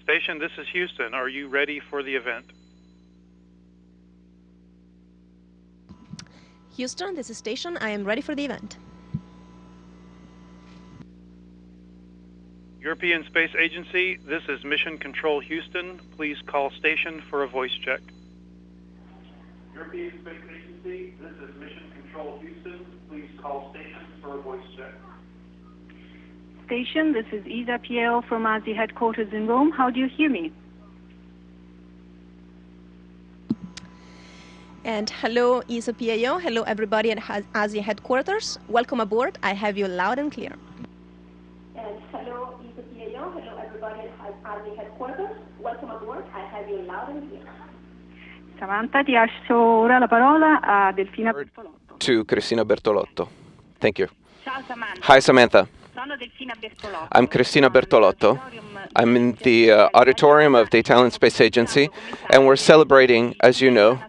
Station, this is Houston. Are you ready for the event? Houston, this is Station. I am ready for the event. European Space Agency, this is Mission Control Houston. Please call station for a voice check. European Space Agency, this is Mission Control Houston. Please call station for a voice check. Station, this is Isa Piero from ASI headquarters in Rome. How do you hear me? And hello, Isa Piero. Hello, everybody at ASI headquarters. Welcome aboard. I have you loud and clear. And hello, Isa Piero. Hello, everybody at ASI headquarters. Welcome aboard. I have you loud and clear. Samantha, ti lascio ora la parola a Delfina Bertolotto. To Cristina Bertolotto. Thank you. Ciao, Samantha. Hi, Samantha. Sono Delfina Bertolotto. I'm Cristina Bertolotto. I'm in the auditorium of the Italian Space Agency, and we're celebrating, as you know,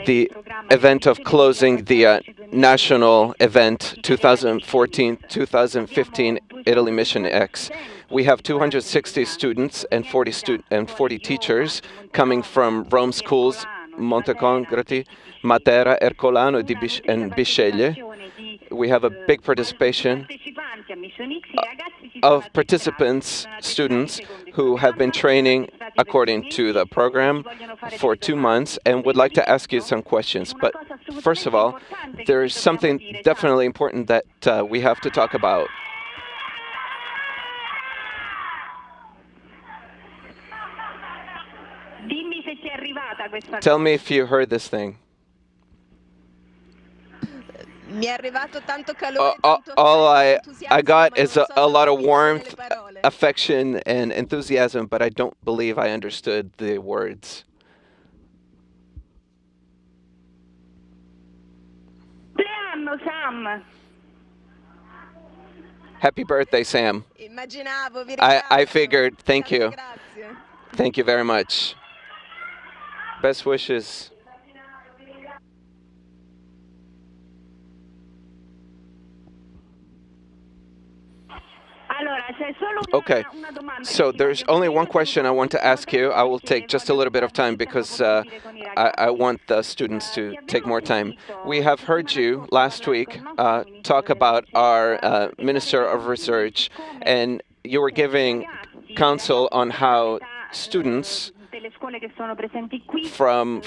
the event of closing the national event 2014-2015 Italy Mission X. We have 260 students and 40 teachers coming from Rome schools, Montecongrati, Matera, Ercolano, and Bisceglie. We have a big participation of participants, students, who have been training according to the program for 2 months and would like to ask you some questions. But first of all, there is something definitely important that we have to talk about. Tell me if you heard this thing. All I got is a lot of warmth, affection, and enthusiasm, but I don't believe I understood the words. Happy birthday, Sam. I figured. Thank you. Thank you very much. Best wishes. Okay, so there's only one question I want to ask you. I will take just a little bit of time because I want the students to take more time. We have heard you last week talk about our Minister of Research, and you were giving counsel on how students from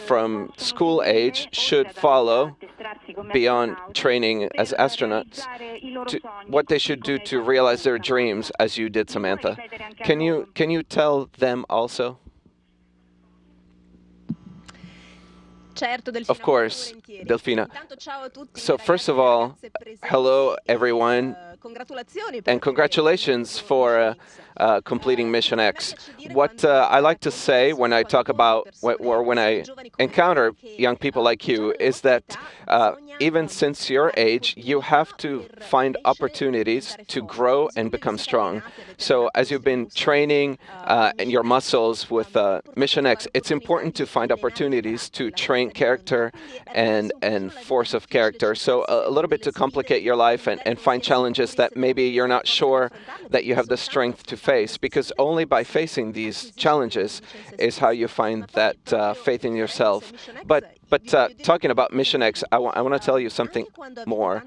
school age should follow beyond training as astronauts, to what they should do to realize their dreams, as you did, Samantha. Can you tell them also? Of course, Delfina. So first of all, hello everyone, and congratulations for completing Mission X. What I like to say when I talk about, or when I encounter young people like you, is that even since your age, you have to find opportunities to grow and become strong. So as you've been training your muscles with Mission X, it's important to find opportunities to train character and force of character. So a little bit to complicate your life and find challenges that maybe you're not sure that you have the strength to face, because only by facing these challenges is how you find that faith in yourself. But talking about Mission X, I want to tell you something more.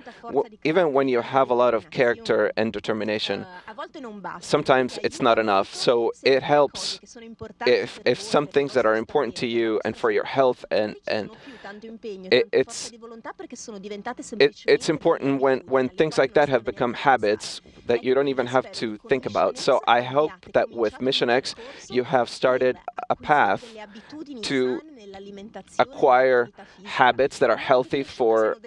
Even when you have a lot of character and determination, sometimes it's not enough. So it helps if some things that are important to you and for your health, and it's important when things like that have become habits that you don't even have to think about. So I hope that with Mission X, you have started a path to acquire habits that are healthy for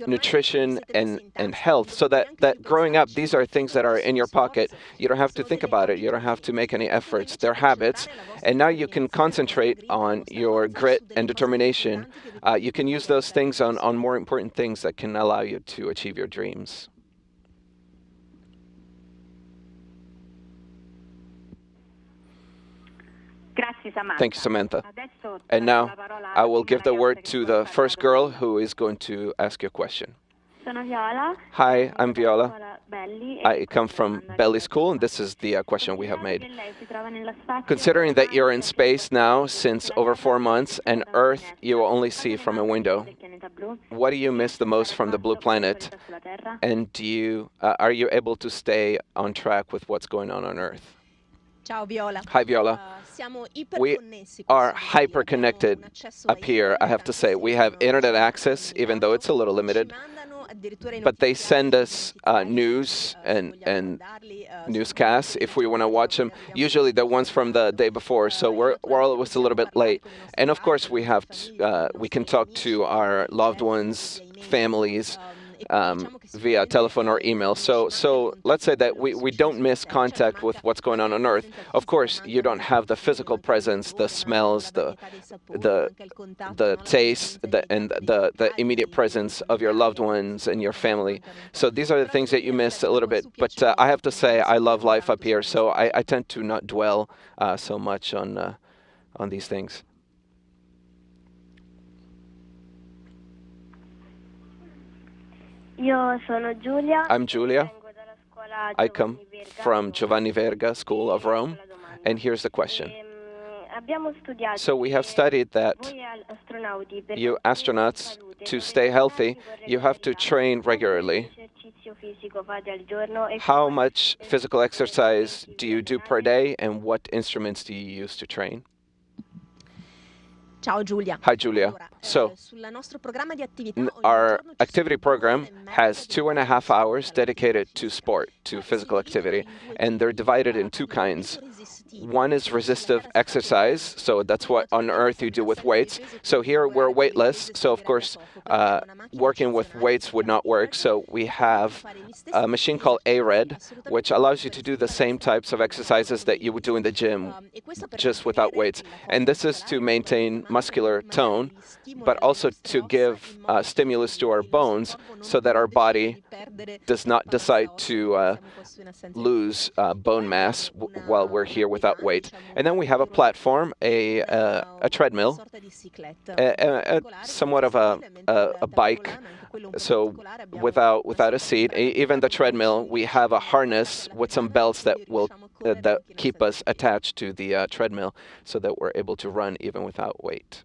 nutrition and health, so that growing up, these are things that are in your pocket. You don't have to think about it. You don't have to make any efforts. They're habits. And now you can concentrate on your grit and determination. You can use those things on more important things that can allow you to achieve your dreams. Thank you, Samantha. And now I will give the word to the first girl who is going to ask you a question. Sono Viola. Hi, I'm Viola. I come from Belly School, and this is the question we have made. Considering that you're in space now since over 4 months, and Earth you only see from a window, what do you miss the most from the blue planet? And are you able to stay on track with what's going on Earth? Hi, Viola. We are hyper-connected up here, I have to say. We have internet access, even though it's a little limited. But they send us news and newscasts if we want to watch them. Usually the ones from the day before, so we're always a little bit late. And of course, we can talk to our loved ones, families, via telephone or email. So let's say that we don't miss contact with what's going on Earth. Of course, you don't have the physical presence, the smells, the taste, and the immediate presence of your loved ones and your family. So these are the things that you miss a little bit. But I have to say, I love life up here, so I tend to not dwell so much on these things. I'm Giulia. I come from Giovanni Verga School of Rome, and here's the question. So we have studied that you astronauts, to stay healthy, you have to train regularly. How much physical exercise do you do per day, and what instruments do you use to train? Hi, Giulia. So, our activity program has 2.5 hours dedicated to sport, to physical activity, and they're divided in two kinds. One is resistive exercise, so that's what on Earth you do with weights. So here we're weightless, so of course working with weights would not work. So we have a machine called ARED, which allows you to do the same types of exercises that you would do in the gym, just without weights. And this is to maintain muscular tone, but also to give stimulus to our bones so that our body does not decide to lose bone mass while we're here without weight. And then we have a platform, a treadmill, somewhat of a bike, so without a seat. Even the treadmill, we have a harness with some belts that keep us attached to the treadmill so that we're able to run even without weight.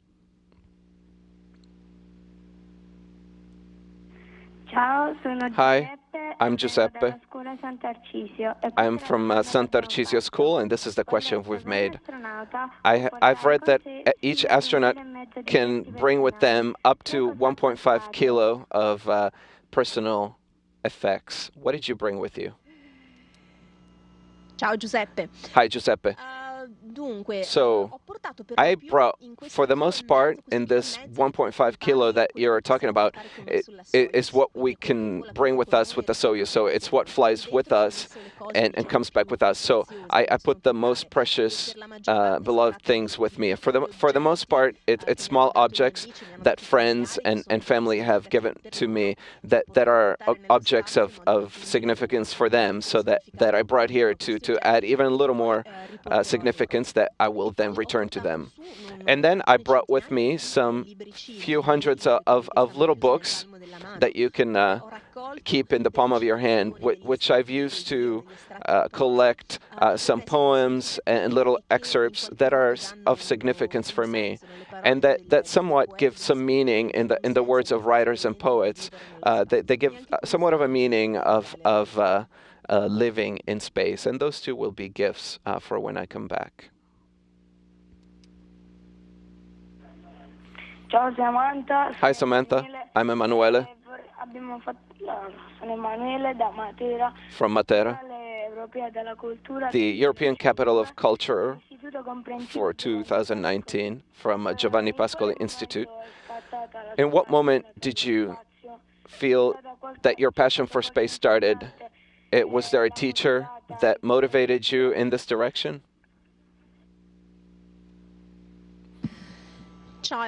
Hi, I'm Giuseppe. I'm from Sant'Arcisio School, and this is the question we've made. I've read that each astronaut can bring with them up to 1.5 kilo of personal effects. What did you bring with you? Ciao, Giuseppe. Hi, Giuseppe. So I brought, for the most part, in this 1.5 kilo that you're talking about, it is what we can bring with us with the Soyuz. So it's what flies with us and comes back with us. So I put the most precious, beloved things with me. For the most part, it's small objects that friends and family have given to me that are objects of significance for them, so that I brought here to add even a little more significance that I will then return to them. And then I brought with me some few hundreds of little books that you can keep in the palm of your hand, which I've used to collect some poems and little excerpts that are of significance for me, and that somewhat give some meaning in the words of writers and poets. They give somewhat of a meaning of living in space, and those two will be gifts for when I come back. Ciao Samantha. Hi Samantha, I'm Emanuele from Matera, the European Capital of Culture for 2019 from Giovanni Pascoli Institute. In what moment did you feel that your passion for space started? Was there a teacher that motivated you in this direction? Hi,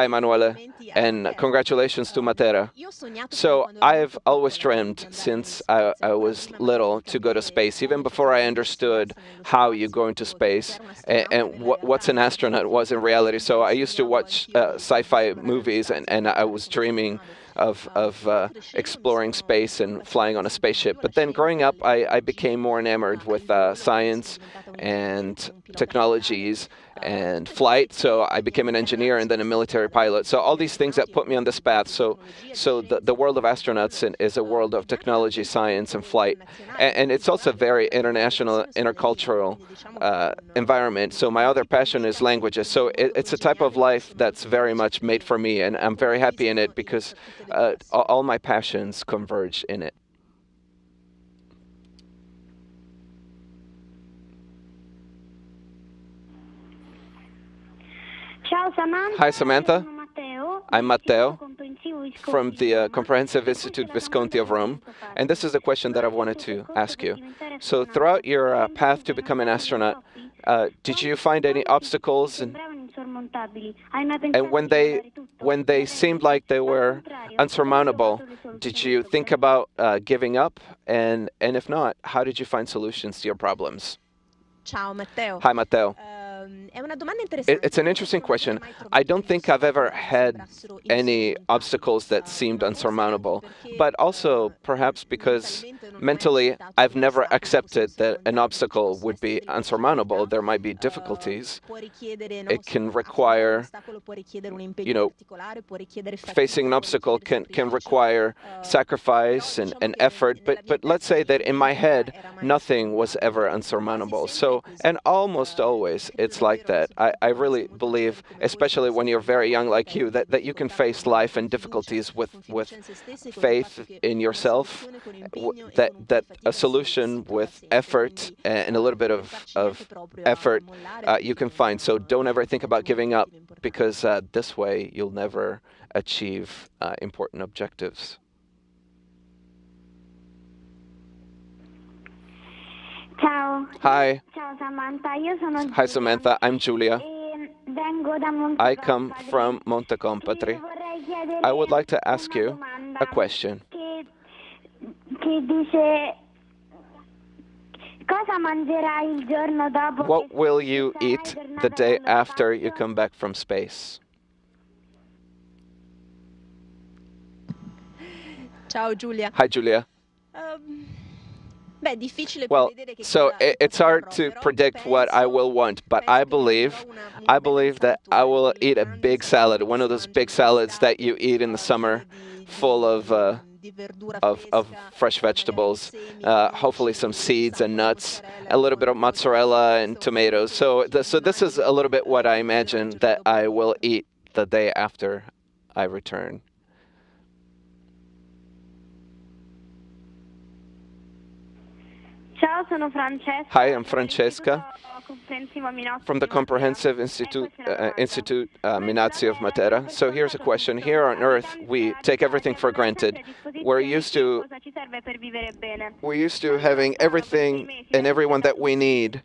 Emanuele, and congratulations to Matera. So I've always dreamed since I was little to go to space, even before I understood how you go into space and what's an astronaut was in reality. So I used to watch sci-fi movies, and I was dreaming exploring space and flying on a spaceship. But then growing up, I became more enamored with science and technologies and flight. So I became an engineer and then a military pilot. So all these things that put me on this path. So the world of astronauts is a world of technology, science, and flight. And it's also a very international, intercultural environment. So my other passion is languages. So it's a type of life that's very much made for me. And I'm very happy in it because all my passions converge in it. Hi, Samantha. I'm Matteo from the Comprehensive Institute Visconti of Rome, and this is the question that I wanted to ask you. So throughout your path to become an astronaut, did you find any obstacles? And when they seemed like they were unsurmountable, did you think about giving up? And if not, how did you find solutions to your problems? Ciao, Matteo. Hi, Matteo. It's an interesting question. I don't think I've ever had any obstacles that seemed unsurmountable, but also perhaps because mentally I've never accepted that an obstacle would be unsurmountable. There might be difficulties. It can require, facing an obstacle can require sacrifice and effort, but let's say that in my head, nothing was ever unsurmountable. So, and almost always, it's like that. I really believe, especially when you're very young like you, that you can face life and difficulties with faith in yourself, that a solution with effort and a little bit of effort you can find. So don't ever think about giving up, because this way you'll never achieve important objectives. Ciao. Hi. Ciao Samantha, io sono Hi, Samantha. I'm Giulia. Vengo da I come from Montecompatri. I would like to ask you a question. Che dice cosa mangerai il giorno dopo? What will you eat the day after you come back from space? Ciao, Giulia. Hi, Giulia. Well, so it's hard to predict what I will want, but I believe that I will eat a big salad, one of those big salads that you eat in the summer, full of fresh vegetables, hopefully some seeds and nuts, a little bit of mozzarella and tomatoes. So this is a little bit what I imagine that I will eat the day after I return. Ciao, sono Francesca. Hi, I'm Francesca from the Comprehensive Institute Minazzi of Matera. So here's a question. Here on Earth, we take everything for granted. We're used to having everything and everyone that we need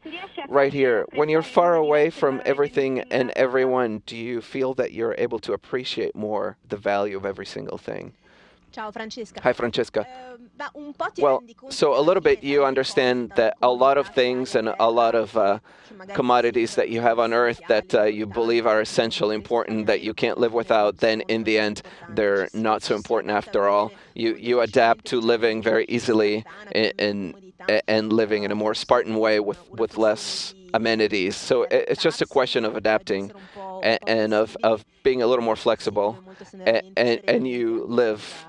right here. When you're far away from everything and everyone, do you feel that you're able to appreciate more the value of every single thing? Ciao, Francesca. Hi, Francesca. Well, so a little bit you understand that a lot of things and a lot of commodities that you have on Earth that you believe are essential, important, that you can't live without, then in the end, they're not so important after all. You adapt to living very easily and living in a more Spartan way with less amenities. So it's just a question of adapting and of being a little more flexible, and you live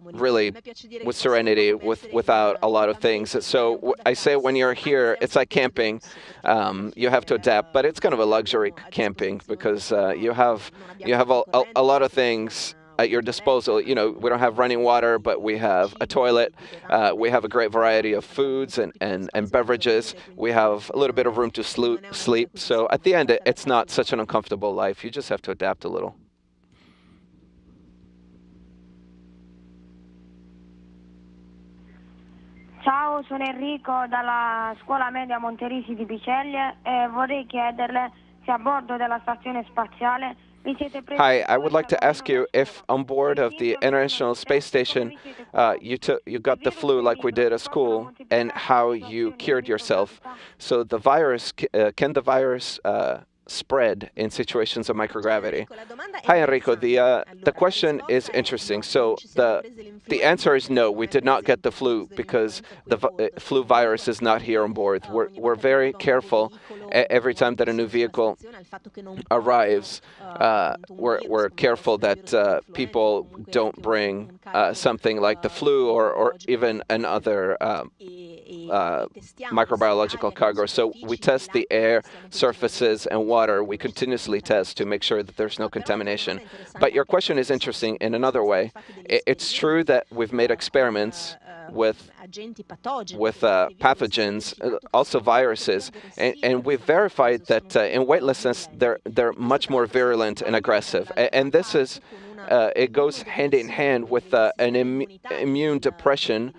really with serenity, without a lot of things. So I say when you're here, it's like camping. You have to adapt, but it's kind of a luxury camping because you have a lot of things at your disposal. You know, we don't have running water, but we have a toilet. We have a great variety of foods and beverages. We have a little bit of room to sleep. So at the end, it's not such an uncomfortable life. You just have to adapt a little. Ciao, sono Enrico dalla scuola media Monterisi di Piceglie e vorrei chiederle se a bordo della stazione spaziale. Hi, I would like to ask you if on board of the International Space Station you got the flu like we did at school, and how you cured yourself. So the virus, can the virus spread in situations of microgravity. Hi, Enrico. The question is interesting. So the answer is no. We did not get the flu because the flu virus is not here on board. We're very careful every time that a new vehicle arrives. We're careful that people don't bring something like the flu or even another microbiological cargo. So we test the air, surfaces, and water. We continuously test to make sure that there's no contamination. But your question is interesting in another way. It's true that we've made experiments with pathogens, also viruses, and we've verified that in weightlessness they're much more virulent and aggressive. And this is it goes hand in hand with an immune depression.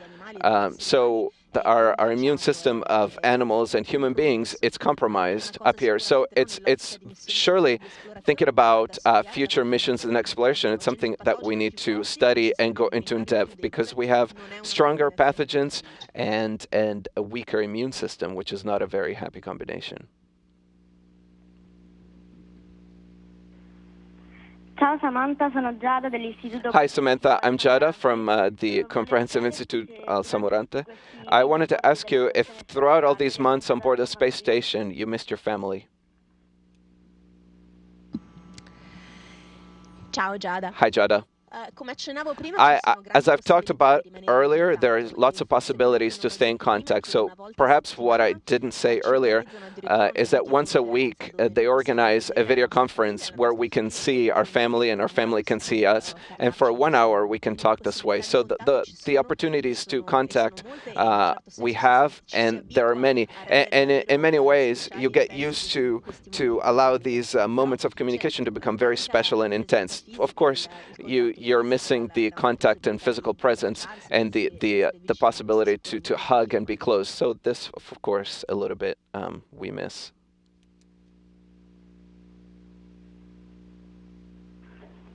So our immune system of animals and human beings, it's compromised up here. So it's surely thinking about future missions and exploration. It's something that we need to study and go into in depth because we have stronger pathogens and a weaker immune system, which is not a very happy combination. Ciao Samantha, sono Giada dell'Istituto. Hi Samantha, I'm Giada from the Comprehensive Institute Al Samurante. I wanted to ask you if throughout all these months on board the space station you missed your family. Ciao Giada. Hi Giada. As I've talked about earlier, there are lots of possibilities to stay in contact. So perhaps what I didn't say earlier is that once a week they organize a video conference where we can see our family and our family can see us. And for 1 hour we can talk this way. So the opportunities to contact we have, and there are many. And in many ways you get used to allow these moments of communication to become very special and intense. Of course, you're missing the contact and physical presence and the possibility to hug and be close. So this, of course, a little bit we miss.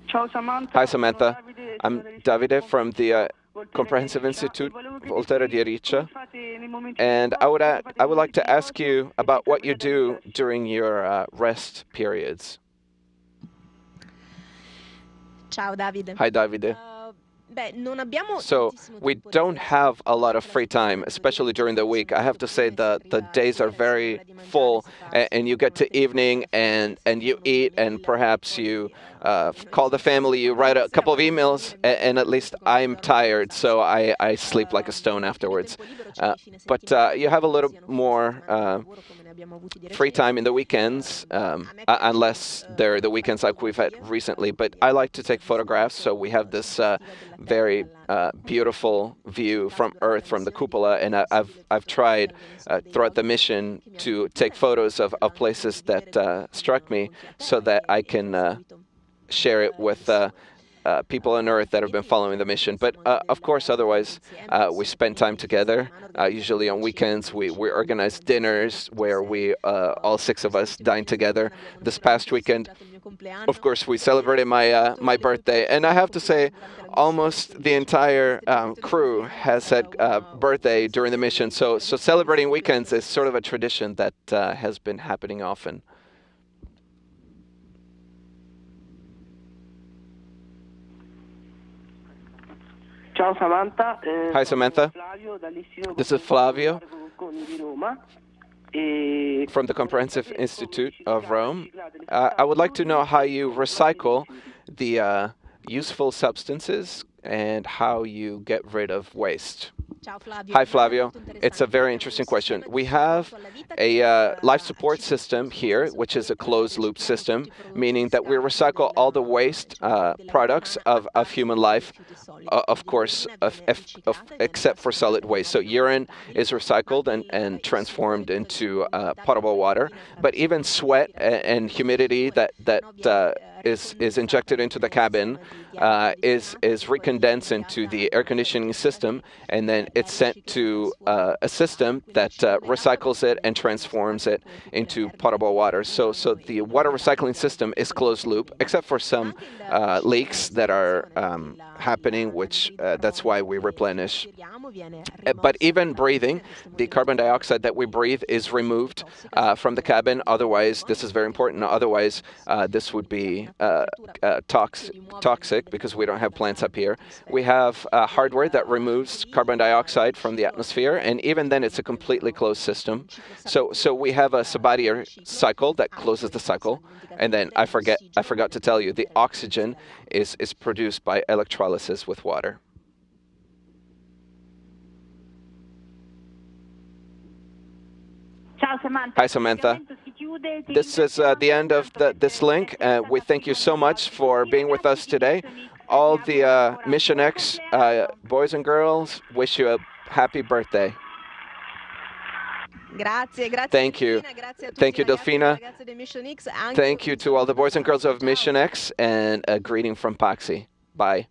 Ciao Samantha. Hi Samantha. I'm Davide from the Comprehensive Institute Volterra di Riccia, and I would like to ask you about what you do during your rest periods. Ciao Davide. Hi Davide. So we don't have a lot of free time, especially during the week. I have to say the days are very full, and you get to evening and you eat, and perhaps you call the family, you write a couple of emails, and at least I'm tired, so I sleep like a stone afterwards. But you have a little more free time in the weekends, unless they're the weekends like we've had recently. But I like to take photographs, so we have this very beautiful view from Earth, from the cupola, and I've tried throughout the mission to take photos of places that struck me so that I can share it with people on Earth that have been following the mission. But of course, otherwise, we spend time together. Usually on weekends, we organize dinners where we, all 6 of us, dine together. This past weekend, of course, we celebrated my birthday. And I have to say, almost the entire crew has had birthday during the mission. So celebrating weekends is sort of a tradition that has been happening often. Ciao Samantha. Hi Samantha. This is Flavio from the Comprehensive Institute of Rome. I would like to know how you recycle the useful substances and how you get rid of waste. Hi Flavio. It's a very interesting question. We have a life support system here, which is a closed-loop system, meaning that we recycle all the waste products of human life, of course, except for solid waste. So urine is recycled and transformed into potable water, but even sweat and humidity that is injected into the cabin is recondensed into the air conditioning system, and then it's sent to a system that recycles it and transforms it into potable water. So the water recycling system is closed loop, except for some leaks that are happening, which that's why we replenish. But even breathing, the carbon dioxide that we breathe is removed from the cabin. Otherwise, this is very important. Otherwise, this would be toxic because we don't have plants up here. We have hardware that removes carbon dioxide from the atmosphere, and even then, it's a completely closed system. So we have a Sabatier cycle that closes the cycle, and then I forgot to tell you, the oxygen is produced by electrolysis with water. Hi, Samantha. This is the end of this link. We thank you so much for being with us today. All the Mission X boys and girls wish you a happy birthday. Thank you. Thank you, Delfina. Thank you to all the boys and girls of Mission X, and a greeting from Paxi. Bye.